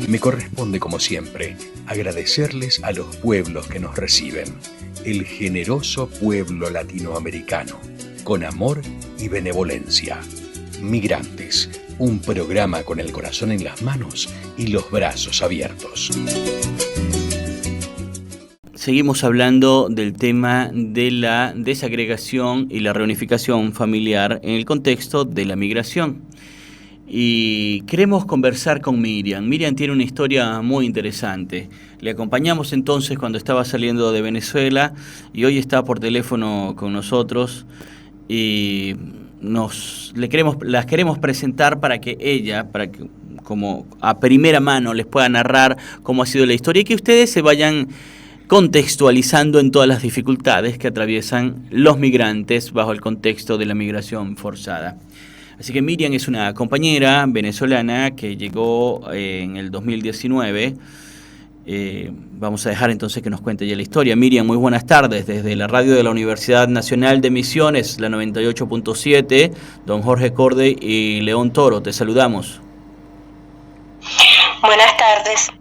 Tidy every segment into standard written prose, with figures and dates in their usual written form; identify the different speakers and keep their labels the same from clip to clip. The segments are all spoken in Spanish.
Speaker 1: Me corresponde, como siempre, agradecerles a los pueblos que nos reciben, el generoso pueblo latinoamericano, con amor y benevolencia. Migrantes, un programa con el corazón en las manos y los brazos abiertos.
Speaker 2: Seguimos hablando del tema de la desagregación y la reunificación familiar en el contexto de la migración. Y queremos conversar con Miriam. Miriam tiene una historia muy interesante. Le acompañamos entonces cuando estaba saliendo de Venezuela y hoy está por teléfono con nosotros y las queremos presentar para que ella, como a primera mano les pueda narrar cómo ha sido la historia y que ustedes se vayan contextualizando en todas las dificultades que atraviesan los migrantes bajo el contexto de la migración forzada. Así que Miriam es una compañera venezolana que llegó en el 2019. Vamos a dejar entonces que nos cuente ya la historia. Miriam, muy buenas tardes. Desde la radio de la Universidad Nacional de Misiones, la 98.7, don Jorge Corde y León Toro, te saludamos.
Speaker 3: Buenas tardes.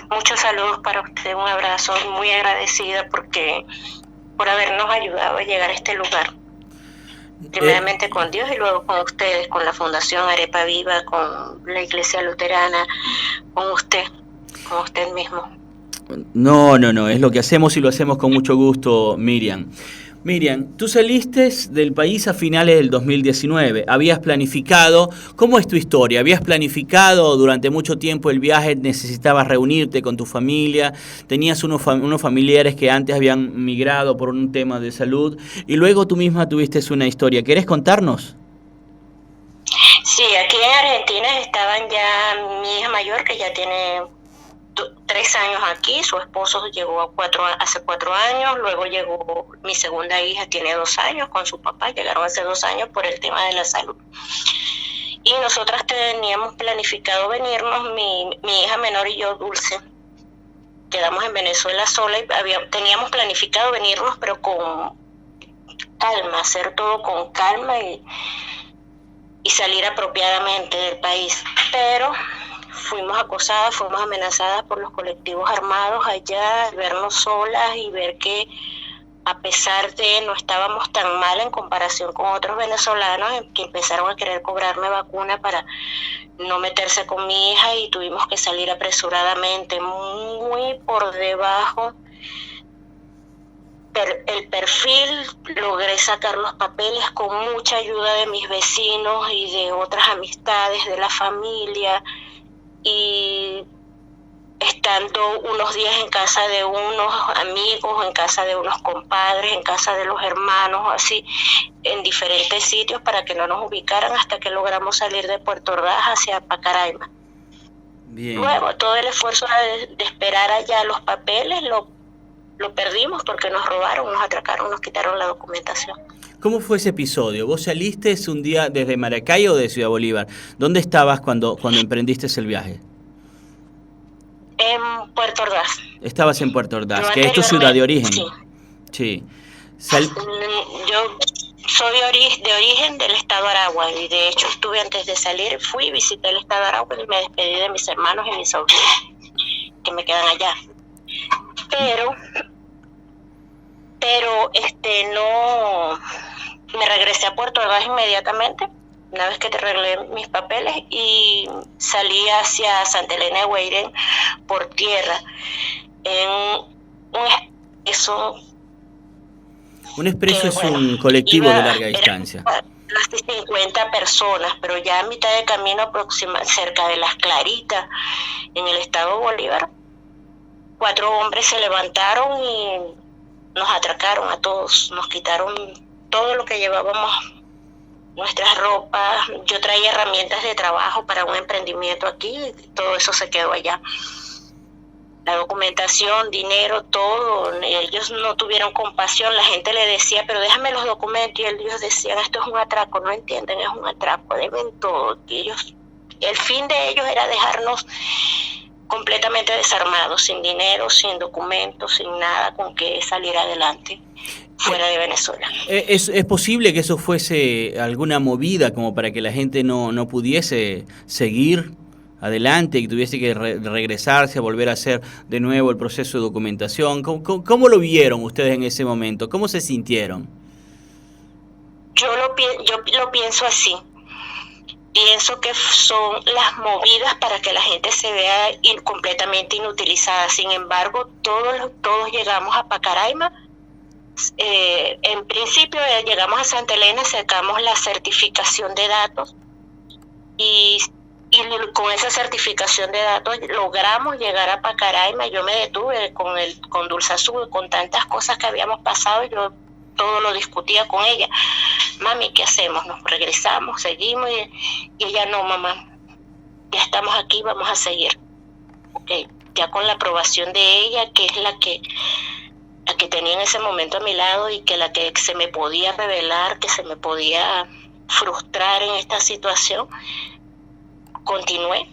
Speaker 3: Muchos saludos para usted, un abrazo, muy agradecida por habernos ayudado a llegar a este lugar. Primeramente con Dios y luego con ustedes, con la Fundación Arepa Viva, con la Iglesia Luterana, con usted mismo.
Speaker 2: No, es lo que hacemos y lo hacemos con mucho gusto, Miriam. Miriam, tú saliste del país a finales del 2019, habías planificado, ¿cómo es tu historia? ¿Habías planificado durante mucho tiempo el viaje, necesitabas reunirte con tu familia, tenías unos familiares que antes habían migrado por un tema de salud y luego tú misma tuviste una historia? ¿Querés contarnos?
Speaker 3: Sí, aquí en Argentina estaban ya mi hija mayor, que ya tiene 3 años aquí, su esposo llegó hace 4 años, luego llegó mi segunda hija, tiene 2 años, con su papá, llegaron hace 2 años por el tema de la salud. Y nosotras teníamos planificado venirnos, mi hija menor y yo, Dulce, quedamos en Venezuela sola y teníamos planificado venirnos, pero con calma, hacer todo con calma y salir apropiadamente del país, pero fuimos acosadas, fuimos amenazadas por los colectivos armados allá, vernos solas y ver que a pesar de no estábamos tan mal en comparación con otros venezolanos que empezaron a querer cobrarme vacuna para no meterse con mi hija y tuvimos que salir apresuradamente, muy por debajo el perfil. Logré sacar los papeles con mucha ayuda de mis vecinos y de otras amistades de la familia, y estando unos días en casa de unos amigos, en casa de unos compadres, en casa de los hermanos, así, en diferentes sitios para que no nos ubicaran hasta que logramos salir de Puerto Ordaz hacia Pacaraima. Bien. Luego todo el esfuerzo de esperar allá los papeles lo perdimos porque nos robaron, nos atracaron, nos quitaron la documentación.
Speaker 2: ¿Cómo fue ese episodio? ¿Vos saliste un día desde Maracay o de Ciudad Bolívar? ¿Dónde estabas cuando emprendiste el viaje?
Speaker 3: En Puerto Ordaz.
Speaker 2: Estabas en Puerto Ordaz, que es tu ciudad de origen.
Speaker 3: Sí. Yo soy de origen del estado Aragua y de hecho estuve antes de salir, fui y visité el estado Aragua y me despedí de mis hermanos y mis sobrinos que me quedan allá. Pero no, me regresé a Puerto Ordaz inmediatamente, una vez que te arreglé mis papeles, y salí hacia Santa Elena de Guairén por tierra, en un expreso.
Speaker 2: Un expreso es un colectivo de larga distancia.
Speaker 3: Casi 50 personas, pero ya a mitad de camino cerca de Las Claritas, en el estado Bolívar, 4 hombres se levantaron y nos atracaron a todos, nos quitaron todo lo que llevábamos, nuestras ropas. Yo traía herramientas de trabajo para un emprendimiento aquí, y todo eso se quedó allá. La documentación, dinero, todo. Ellos no tuvieron compasión, la gente le decía, pero déjame los documentos, y ellos decían, esto es un atraco, no entienden, es un atraco, deben todo. Y el fin de ellos era dejarnos completamente desarmados, sin dinero, sin documentos, sin nada con que salir adelante fuera de Venezuela.
Speaker 2: ¿Es posible que eso fuese alguna movida como para que la gente no pudiese seguir adelante, que tuviese que regresarse, a volver a hacer de nuevo el proceso de documentación. ¿Cómo lo vieron ustedes en ese momento? ¿Cómo se sintieron?
Speaker 3: Yo lo pienso así. Pienso que son las movidas para que la gente se vea completamente inutilizada. Sin embargo, todos llegamos a Pacaraima. En principio llegamos a Santa Elena, sacamos la certificación de datos y con esa certificación de datos logramos llegar a Pacaraima. Yo me detuve con Dulce Azul, con tantas cosas que habíamos pasado, yo todo lo discutía con ella. Mami, ¿qué hacemos? ¿Nos regresamos? ¿Seguimos? Y ella, no, mamá, ya estamos aquí, vamos a seguir. Okay. Ya con la aprobación de ella, que es la que tenía en ese momento a mi lado y que la que se me podía revelar, que se me podía frustrar en esta situación, continué.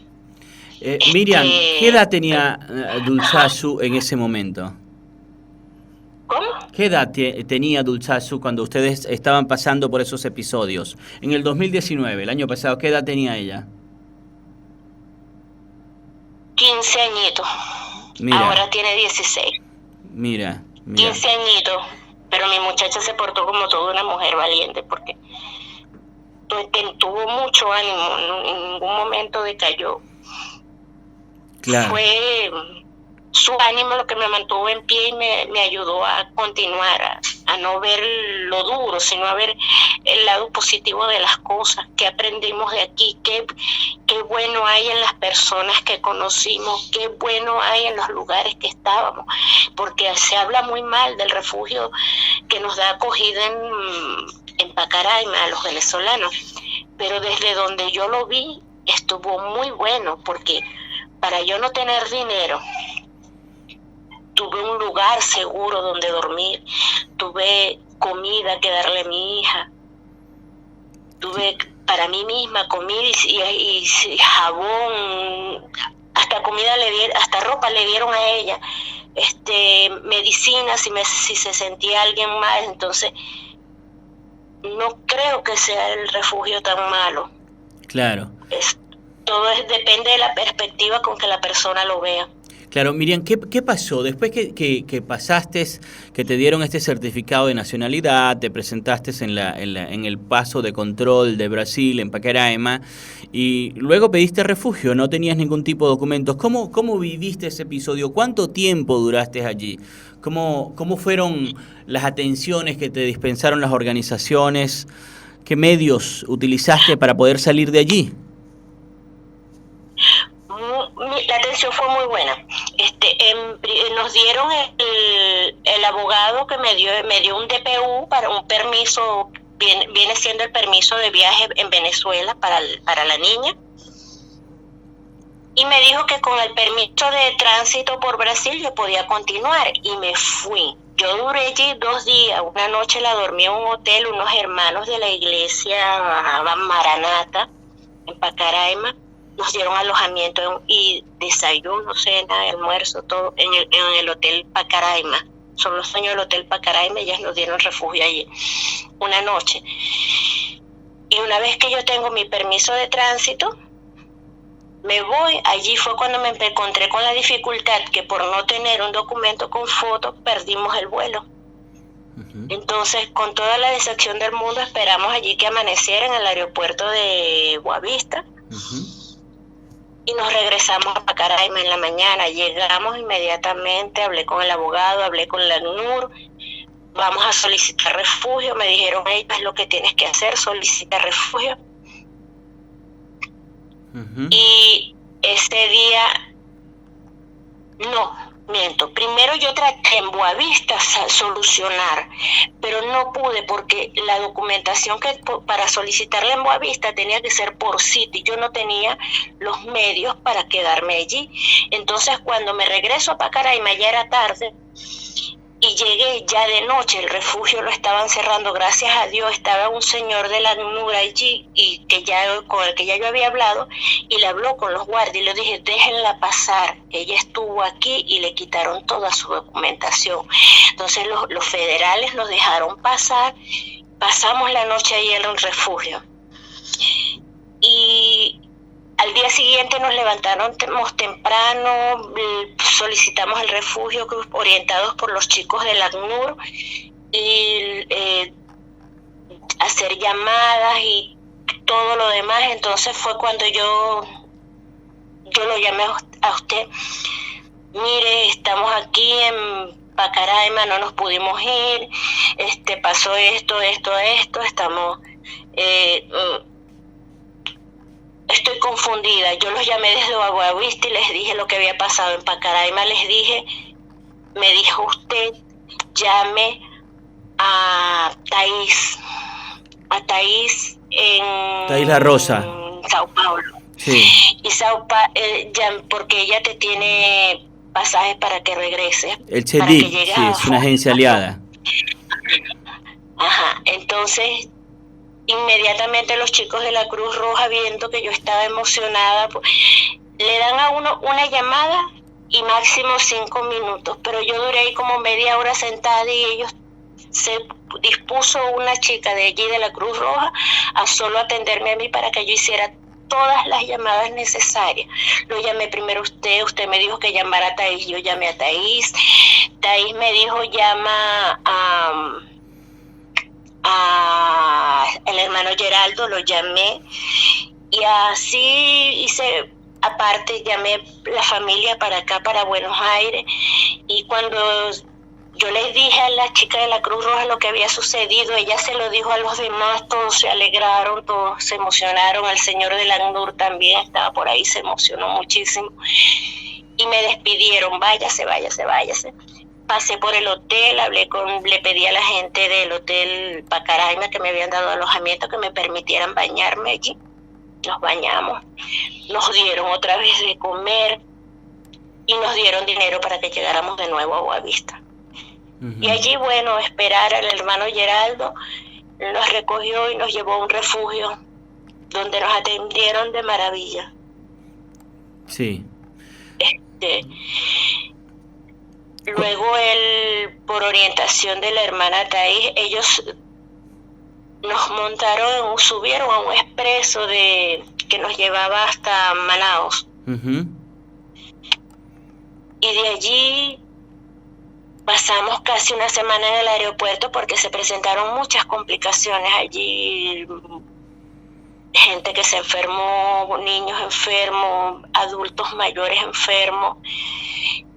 Speaker 2: Miriam, ¿qué edad tenía Dulzazu en ese momento?
Speaker 3: ¿Cómo?
Speaker 2: ¿Qué edad tenía Dulzazu cuando ustedes estaban pasando por esos episodios? En el 2019, el año pasado, ¿qué edad tenía ella?
Speaker 3: 15 añitos. Mira. Ahora tiene 16.
Speaker 2: Mira.
Speaker 3: 15 añitos. Pero mi muchacha se portó como toda una mujer valiente porque tuvo mucho ánimo, en ningún momento decayó.
Speaker 2: Claro.
Speaker 3: Fue su ánimo lo que me mantuvo en pie y me ayudó a continuar, a no ver lo duro, sino a ver el lado positivo de las cosas, que aprendimos de aquí, qué bueno hay en las personas que conocimos, qué bueno hay en los lugares que estábamos, porque se habla muy mal del refugio que nos da acogida en Pacaraima a los venezolanos, pero desde donde yo lo vi estuvo muy bueno, porque para yo no tener dinero, tuve un lugar seguro donde dormir, tuve comida que darle a mi hija, tuve para mí misma comida y jabón, hasta comida hasta ropa le dieron a ella, medicina si se sentía alguien mal. Entonces no creo que sea el refugio tan malo.
Speaker 2: Claro.
Speaker 3: Depende de la perspectiva con que la persona lo vea.
Speaker 2: Claro, Miriam, ¿qué pasó? Después que pasaste, que te dieron este certificado de nacionalidad, te presentaste en el paso de control de Brasil, en Pacaraima, y luego pediste refugio, no tenías ningún tipo de documentos. ¿Cómo viviste ese episodio? ¿Cuánto tiempo duraste allí? ¿Cómo fueron las atenciones que te dispensaron las organizaciones? ¿Qué medios utilizaste para poder salir de allí?
Speaker 3: La atención fue muy buena. Nos dieron el abogado que me dio un DPU para un permiso, viene siendo el permiso de viaje en Venezuela para la niña, y me dijo que con el permiso de tránsito por Brasil yo podía continuar, y me fui. Yo duré allí 2 días, una noche la dormí en un hotel, unos hermanos de la iglesia Maranata en Pacaraima. Nos dieron alojamiento y desayuno, cena, almuerzo, todo en el hotel Pacaraima. Son los dueños del hotel Pacaraima, ellas nos dieron refugio allí una noche. Y una vez que yo tengo mi permiso de tránsito, me voy. Allí fue cuando me encontré con la dificultad que por no tener un documento con foto, perdimos el vuelo. Uh-huh. Entonces, con toda la decepción del mundo, esperamos allí que amaneciera en el aeropuerto de Boavista. Uh-huh. Y nos regresamos a Pacaraima en la mañana. Llegamos inmediatamente, hablé con el abogado, hablé con la ACNUR, vamos a solicitar refugio. Me dijeron, es lo que tienes que hacer, solicita refugio. Uh-huh. Y ese día, miento, primero yo traté en Boavista solucionar, pero no pude porque la documentación que para solicitarla en Boavista tenía que ser por cita y yo no tenía los medios para quedarme allí. Entonces cuando me regreso a Pacaraima ya era tarde y llegué ya de noche, el refugio lo estaban cerrando, gracias a Dios estaba un señor de la ACNUR allí y con el que ya yo había hablado, y le habló con los guardias y le dije, déjenla pasar, ella estuvo aquí, y le quitaron toda su documentación. Entonces los federales nos dejaron pasar, pasamos la noche ahí en el refugio. Y Al día siguiente nos levantamos temprano, solicitamos el refugio orientados por los chicos del ACNUR y hacer llamadas y todo lo demás. Entonces fue cuando yo lo llamé a usted. Mire, estamos aquí en Pacaraima, no nos pudimos ir, pasó esto, estamos... estoy confundida. Yo los llamé desde Aguavista y les dije lo que había pasado en Pacaraima. Les dije, me dijo usted, llame a Thaís en
Speaker 2: Thaís La Rosa,
Speaker 3: Sao Paulo.
Speaker 2: Sí.
Speaker 3: Y porque ella te tiene pasajes para que regreses.
Speaker 2: El CHEDIC, sí, es una agencia aliada.
Speaker 3: Ajá, entonces inmediatamente los chicos de la Cruz Roja, viendo que yo estaba emocionada, pues, le dan a uno una llamada y máximo 5 minutos, pero yo duré ahí como media hora sentada y ellos se dispuso una chica de allí de la Cruz Roja a solo atenderme a mí para que yo hiciera todas las llamadas necesarias. Lo llamé primero usted me dijo que llamara a Thaís, yo llamé a Thaís me dijo llama a el hermano Geraldo, lo llamé y así hice. Aparte llamé la familia para acá, para Buenos Aires, y cuando yo les dije a la chica de la Cruz Roja lo que había sucedido, ella se lo dijo a los demás, todos se alegraron, todos se emocionaron, el señor del ACNUR también estaba por ahí, se emocionó muchísimo, y me despidieron, váyase. Pasé por el hotel, le pedí a la gente del hotel Pacaraima que me habían dado alojamiento, que me permitieran bañarme allí. Nos bañamos, nos dieron otra vez de comer y nos dieron dinero para que llegáramos de nuevo a Boavista. Uh-huh. Y allí, bueno, esperar al hermano Geraldo, nos recogió y nos llevó a un refugio donde nos atendieron de maravilla.
Speaker 2: Sí.
Speaker 3: Luego él, por orientación de la hermana Thaís, ellos nos subieron a un expreso que nos llevaba hasta Manaos. Uh-huh. Y de allí pasamos casi una semana en el aeropuerto porque se presentaron muchas complicaciones allí. Gente que se enfermó, niños enfermos, adultos mayores enfermos.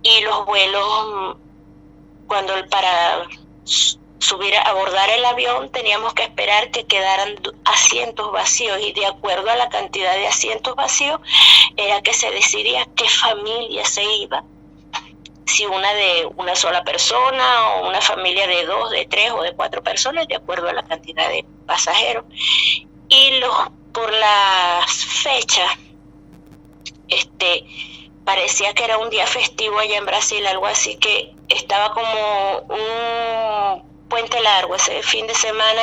Speaker 3: Y los vuelos, para abordar el avión, teníamos que esperar que quedaran asientos vacíos, y de acuerdo a la cantidad de asientos vacíos era que se decidía qué familia se iba, si una de una sola persona o una familia de 2, de 3 o de 4 personas, de acuerdo a la cantidad de pasajeros. Y por las fechas, parecía que era un día festivo allá en Brasil, algo así, que estaba como un puente largo ese fin de semana,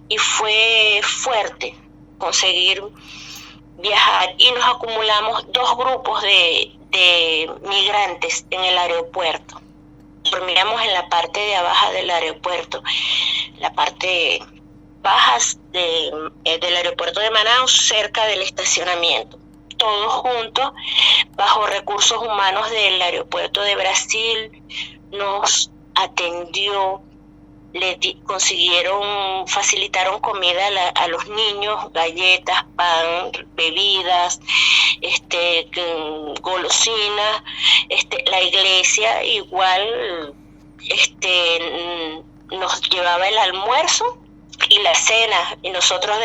Speaker 3: y fue fuerte conseguir viajar, y nos acumulamos 2 grupos de migrantes en el aeropuerto. Dormíamos en la parte de abajo del aeropuerto, la parte baja del aeropuerto de Manaus, cerca del estacionamiento, todos juntos, bajo recursos humanos del aeropuerto de Brasil. Nos atendió, facilitaron comida a los niños, galletas, pan, bebidas, golosinas. La iglesia igual nos llevaba el almuerzo y la cena, y nosotros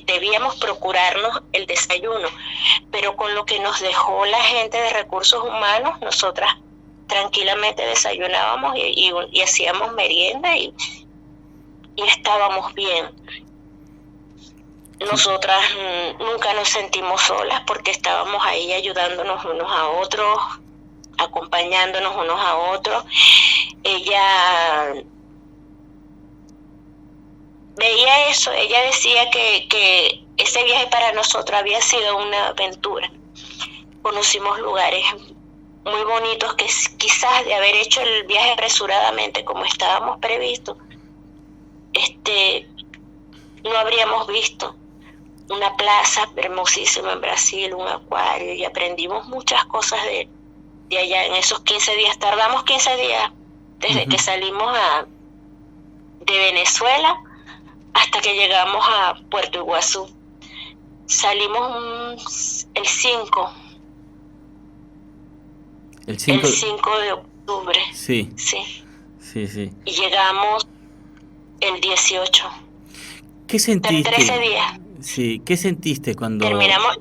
Speaker 3: debíamos procurarnos el desayuno, pero con lo que nos dejó la gente de recursos humanos, nosotras tranquilamente desayunábamos y hacíamos merienda y estábamos bien. Nosotras nunca nos sentimos solas porque estábamos ahí ayudándonos unos a otros, acompañándonos unos a otros. Ella veía eso, ella decía que ese viaje para nosotros había sido una aventura. Conocimos lugares muy bonitos que quizás de haber hecho el viaje apresuradamente como estábamos previstos, no habríamos visto. una plaza hermosísima en Brasil, un acuario, y aprendimos muchas cosas de allá en esos 15 días. Tardamos 15 días desde que salimos de Venezuela hasta que llegamos a Puerto Iguazú. Salimos el 5. El 5 de octubre.
Speaker 2: Sí.
Speaker 3: Sí.
Speaker 2: Sí.
Speaker 3: Y llegamos el 18.
Speaker 2: ¿Qué sentiste?
Speaker 3: 13 días.
Speaker 2: Sí, ¿qué sentiste cuando...
Speaker 3: Llegamos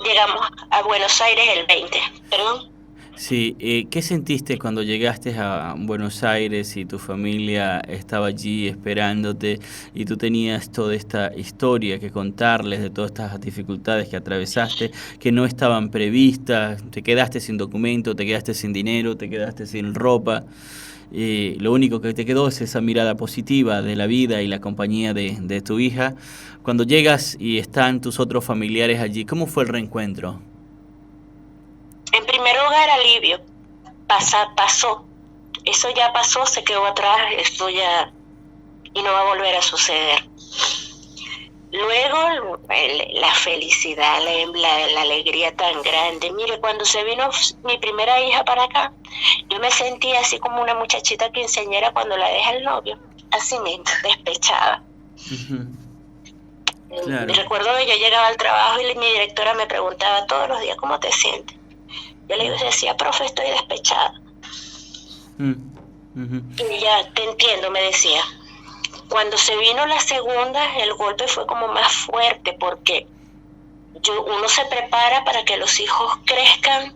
Speaker 3: a Buenos Aires el 20, perdón.
Speaker 2: Sí, ¿qué sentiste cuando llegaste a Buenos Aires y tu familia estaba allí esperándote y tú tenías toda esta historia que contarles de todas estas dificultades que atravesaste, que no estaban previstas? Te quedaste sin documento, te quedaste sin dinero, te quedaste sin ropa. Lo único que te quedó es esa mirada positiva de la vida y la compañía de tu hija. Cuando llegas y están tus otros familiares allí, ¿cómo fue el reencuentro?
Speaker 3: En primer lugar, alivio. Pasó. Eso ya pasó, se quedó atrás, esto ya... y no va a volver a suceder. Luego, la felicidad, la alegría tan grande. Mire, cuando se vino mi primera hija para acá, yo me sentía así como una muchachita quinceañera cuando la deja el novio, así mismo, despechada.
Speaker 2: Claro.
Speaker 3: Recuerdo que yo llegaba al trabajo y mi directora me preguntaba todos los días, ¿cómo te sientes? Yo le decía, profe, estoy despechada. Y ella, te entiendo, me decía. Cuando se vino la segunda, el golpe fue como más fuerte, porque uno se prepara para que los hijos crezcan,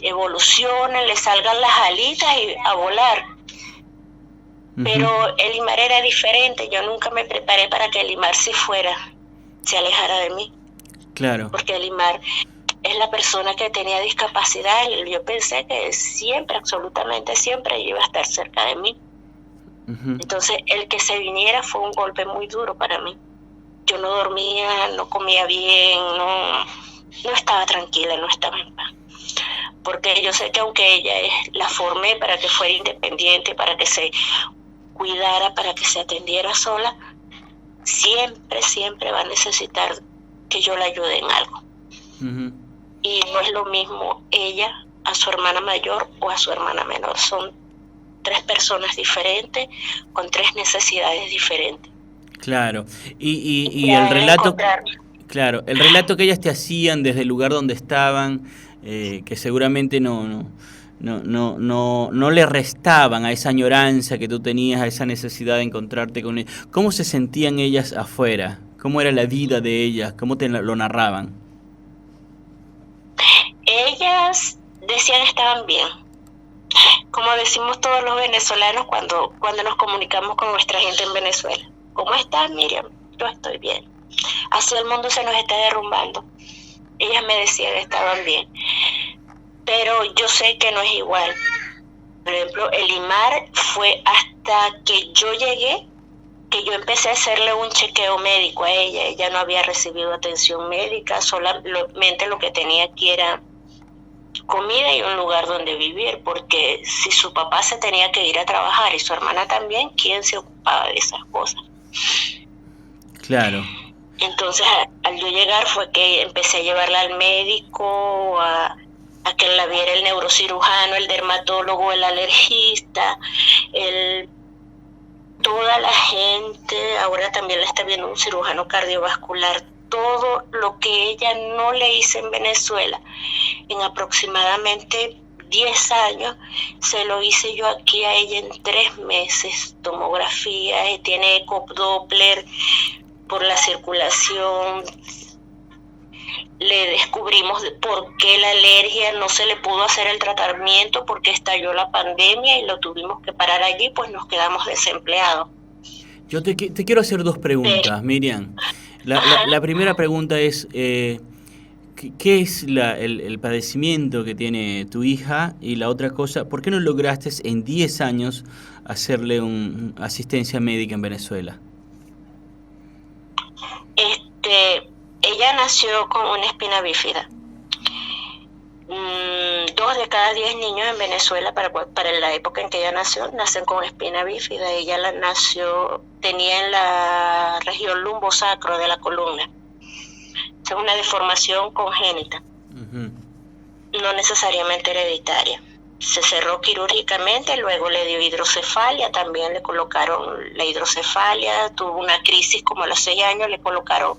Speaker 3: evolucionen, les salgan las alitas y a volar. Pero Elimar era diferente. Yo nunca me preparé para que Elimar se alejara de mí. Claro. Porque Elimar es la persona que tenía discapacidad y yo pensé que siempre, absolutamente siempre, iba a estar cerca de mí. Entonces, el que se viniera fue un golpe muy duro para mí. Yo no dormía, no comía bien, no estaba tranquila, no estaba en paz. Porque yo sé que aunque ella la formé para que fuera independiente, para que se cuidara, para que se atendiera sola, siempre va a necesitar que yo la ayude en algo. Y no es lo mismo ella a su hermana mayor o a su hermana menor. Son 3 personas diferentes con 3 necesidades diferentes.
Speaker 2: Claro. Y el relato, claro, el relato que ellas te hacían desde el lugar donde estaban, que seguramente no le restaban a esa añoranza que tú tenías, a esa necesidad de encontrarte con ellas. ¿Cómo se sentían ellas afuera? ¿Cómo era la vida de ellas? ¿Cómo te lo narraban?
Speaker 3: Ellas decían estaban bien. Como decimos todos los venezolanos cuando nos comunicamos con nuestra gente en Venezuela. ¿Cómo estás, Miriam? Yo estoy bien. Así el mundo se nos está derrumbando. Ellas me decían que estaban bien. Pero yo sé que no es igual. Por ejemplo, Elimar fue hasta que yo llegué, que yo empecé a hacerle un chequeo médico a ella. Ella no había recibido atención médica, solamente lo que tenía aquí era comida y un lugar donde vivir, porque si su papá se tenía que ir a trabajar y su hermana también, ¿quién se ocupaba de esas cosas?
Speaker 2: Claro.
Speaker 3: Entonces, al yo llegar fue que empecé a llevarla al médico, a que la viera el neurocirujano, el dermatólogo, el alergista, toda la gente. Ahora también la está viendo un cirujano cardiovascular. Todo lo que ella no le hice en Venezuela, en aproximadamente 10 años, se lo hice yo aquí a ella en 3 meses. Tomografía, tiene ecodoppler por la circulación. Le descubrimos por qué la alergia, no se le pudo hacer el tratamiento porque estalló la pandemia y lo tuvimos que parar allí, pues nos quedamos desempleados.
Speaker 2: Yo te quiero hacer 2 preguntas, Miriam. La primera pregunta es, ¿qué es el padecimiento que tiene tu hija? Y la otra cosa, ¿por qué no lograste en 10 años hacerle una asistencia médica en Venezuela?
Speaker 3: Ella nació con una espina bífida. 2 de cada 10 niños en Venezuela, para la época en que ella nació, nacen con espina bífida. Ella tenía en la región lumbosacro de la columna. es una deformación congénita, no necesariamente hereditaria. Se cerró quirúrgicamente, luego le dio hidrocefalia, también le colocaron la hidrocefalia, tuvo una crisis como a los 6 años, le colocaron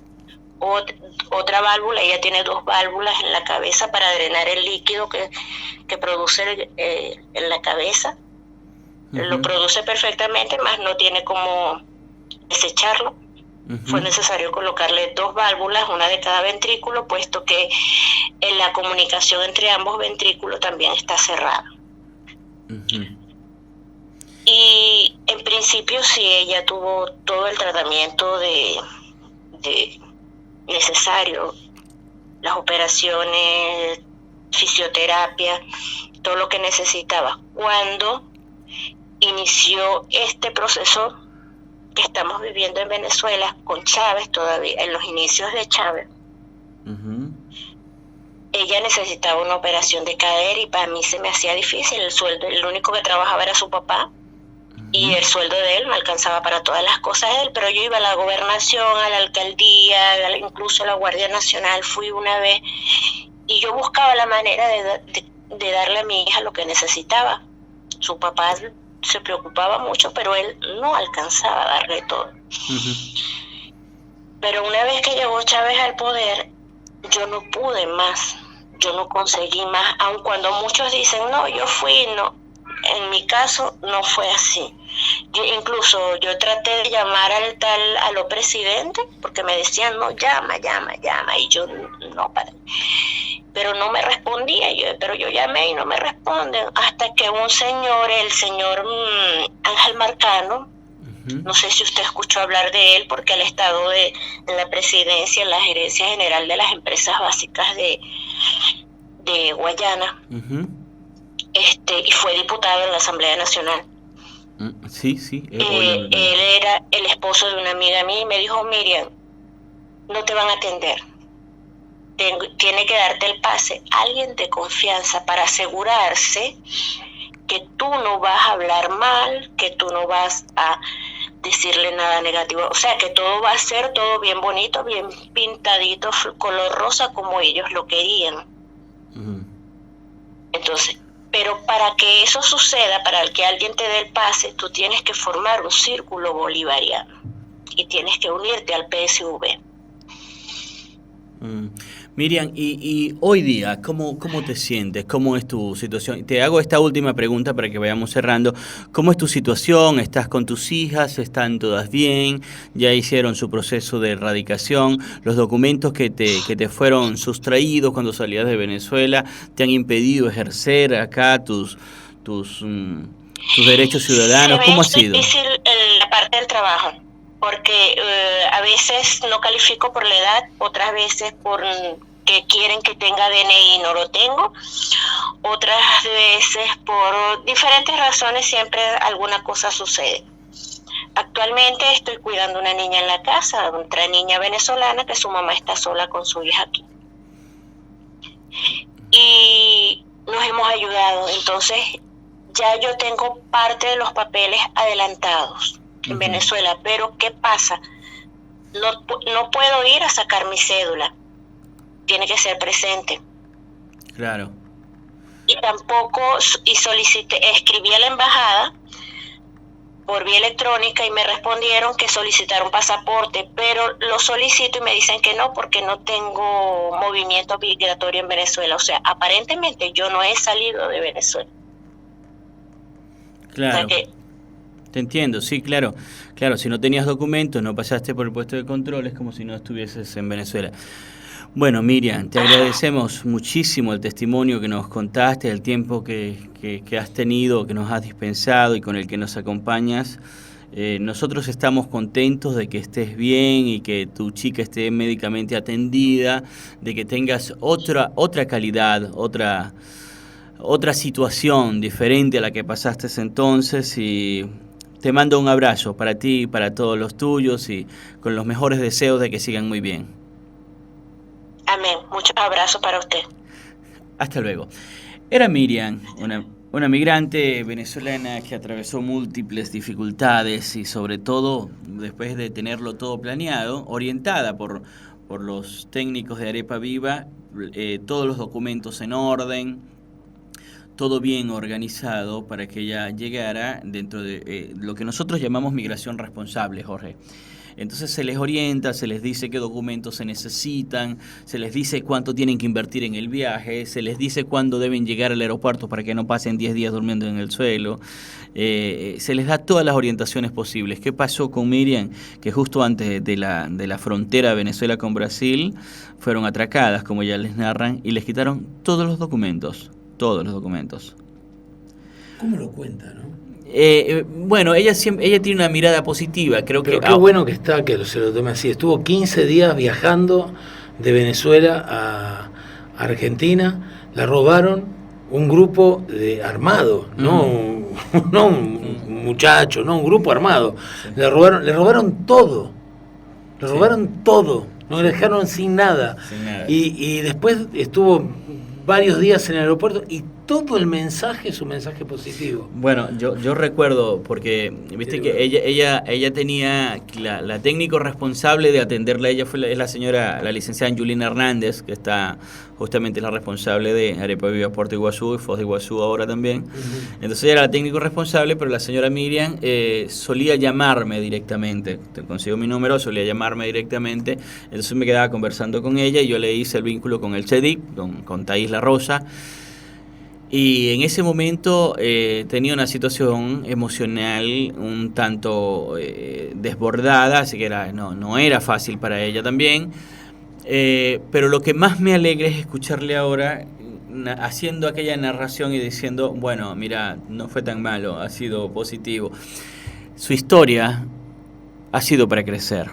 Speaker 3: otra válvula. Ella tiene 2 válvulas en la cabeza para drenar el líquido que produce en la cabeza. Lo produce perfectamente, más no tiene cómo desecharlo. Fue necesario colocarle 2 válvulas, una de cada ventrículo, puesto que en la comunicación entre ambos ventrículos también está cerrada. Y en principio sí, ella tuvo todo el tratamiento de necesario, las operaciones, fisioterapia, todo lo que necesitaba. Cuando inició este proceso que estamos viviendo en Venezuela con Chávez, todavía en los inicios de Chávez, ella necesitaba una operación de cadera y para mí se me hacía difícil. El sueldo, el único que trabajaba era su papá, y el sueldo de él no alcanzaba para todas las cosas de él, pero yo iba a la gobernación, a la alcaldía, incluso a la Guardia Nacional, fui una vez, y yo buscaba la manera de darle a mi hija lo que necesitaba. Su papá se preocupaba mucho, pero él no alcanzaba a darle todo. Pero una vez que llegó Chávez al poder, yo no pude más, yo no conseguí más, aun cuando muchos dicen, no, yo fui, no. En mi caso no fue así. Incluso yo traté de llamar a los presidentes, porque me decían, no, llama, y yo no paré. Pero no me respondía, pero yo llamé y no me responden, hasta que un señor, el señor Ángel Marcano, no sé si usted escuchó hablar de él, porque él ha estado en la presidencia, en la gerencia general de las empresas básicas de Guayana, y fue diputado en la Asamblea Nacional.
Speaker 2: Sí.
Speaker 3: Él era el esposo de una amiga mía y me dijo, Miriam, no te van a atender. Tiene que darte el pase alguien de confianza para asegurarse que tú no vas a hablar mal, que tú no vas a decirle nada negativo, o sea, que todo va a ser todo bien bonito, bien pintadito, color rosa, como ellos lo querían. Entonces, pero para que eso suceda, para que alguien te dé el pase, tú tienes que formar un círculo bolivariano y tienes que unirte al PSV.
Speaker 2: Miriam, y hoy día, ¿cómo te sientes? ¿Cómo es tu situación? Te hago esta última pregunta para que vayamos cerrando. ¿Cómo es tu situación? ¿Estás con tus hijas? ¿Están todas bien? ¿Ya hicieron su proceso de erradicación? ¿Los documentos que te fueron sustraídos cuando salías de Venezuela te han impedido ejercer acá tus derechos ciudadanos? ¿Cómo ha sido?
Speaker 3: Es difícil la parte del trabajo, porque a veces no califico por la edad, otras veces por que quieren que tenga DNI y no lo tengo, otras veces por diferentes razones, siempre alguna cosa sucede. Actualmente estoy cuidando a una niña en la casa, otra niña venezolana que su mamá está sola con su hija aquí. Y nos hemos ayudado, entonces ya yo tengo parte de los papeles adelantados en Venezuela, pero ¿qué pasa? No puedo ir a sacar mi cédula, tiene que ser presente.
Speaker 2: Claro.
Speaker 3: Y tampoco, escribí a la embajada por vía electrónica y me respondieron que solicitaron pasaporte, pero lo solicito y me dicen que no, porque no tengo movimiento migratorio en Venezuela. O sea, aparentemente yo no he salido de Venezuela.
Speaker 2: Claro.
Speaker 3: O sea que,
Speaker 2: te entiendo, sí, claro. Claro, si no tenías documentos, no pasaste por el puesto de control, es como si no estuvieses en Venezuela. Bueno, Miriam, te agradecemos muchísimo el testimonio que nos contaste, el tiempo que has tenido, que nos has dispensado y con el que nos acompañas. Nosotros estamos contentos de que estés bien y que tu chica esté médicamente atendida, de que tengas otra calidad, otra situación diferente a la que pasaste entonces, y te mando un abrazo para ti y para todos los tuyos y con los mejores deseos de que sigan muy bien.
Speaker 3: Amén. Muchos abrazos para usted.
Speaker 2: Hasta luego. Era Miriam, una migrante venezolana que atravesó múltiples dificultades y sobre todo, después de tenerlo todo planeado, orientada por por los técnicos de Arepa Viva, todos los documentos en orden, todo bien organizado para que ella llegara dentro de lo que nosotros llamamos migración responsable, Jorge. Entonces se les orienta, se les dice qué documentos se necesitan, se les dice cuánto tienen que invertir en el viaje, se les dice cuándo deben llegar al aeropuerto para que no pasen 10 días durmiendo en el suelo. Se les da todas las orientaciones posibles. ¿Qué pasó con Miriam? Que justo antes de la frontera de Venezuela con Brasil fueron atracadas, como ya les narran, y les quitaron todos los documentos. Todos los documentos.
Speaker 4: ¿Cómo lo cuenta, no?
Speaker 2: Bueno, ella tiene una mirada positiva, creo.
Speaker 4: Pero
Speaker 2: que...
Speaker 4: qué bueno que está, que se lo tome así. Estuvo 15 días viajando de Venezuela a Argentina, la robaron un grupo armado, no un muchacho, no un grupo armado. Sí. Le robaron todo, no le dejaron sin nada. Y después estuvo varios días en el aeropuerto y todo el mensaje es un mensaje positivo.
Speaker 2: Bueno, yo recuerdo, porque viste que ella tenía la técnico responsable de atenderla, ella es la licenciada Angelina Hernández, que está justamente la responsable de Arepa Viva Puerto Iguazú y Foz de Iguazú ahora también. Entonces ella era la técnico responsable, pero la señora Miriam solía llamarme directamente, consiguió mi número, solía llamarme directamente, entonces me quedaba conversando con ella y yo le hice el vínculo con el CEDIC, con Thais La Rosa. Y en ese momento tenía una situación emocional un tanto desbordada, así que no era fácil para ella también. Pero lo que más me alegra es escucharle ahora haciendo aquella narración y diciendo, bueno, mira, no fue tan malo, ha sido positivo. Su historia ha sido para crecer.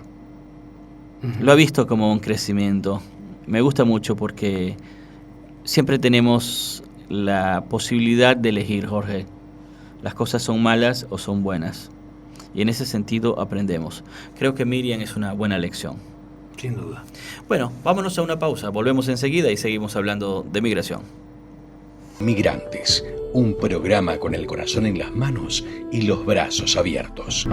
Speaker 2: Lo ha visto como un crecimiento. Me gusta mucho porque siempre tenemos la posibilidad de elegir, Jorge. Las cosas son malas o son buenas. Y en ese sentido aprendemos. Creo que Miriam es una buena lección.
Speaker 4: Sin duda.
Speaker 2: Bueno, vámonos a una pausa. Volvemos enseguida y seguimos hablando de migración.
Speaker 1: Migrantes, un programa con el corazón en las manos y los brazos abiertos.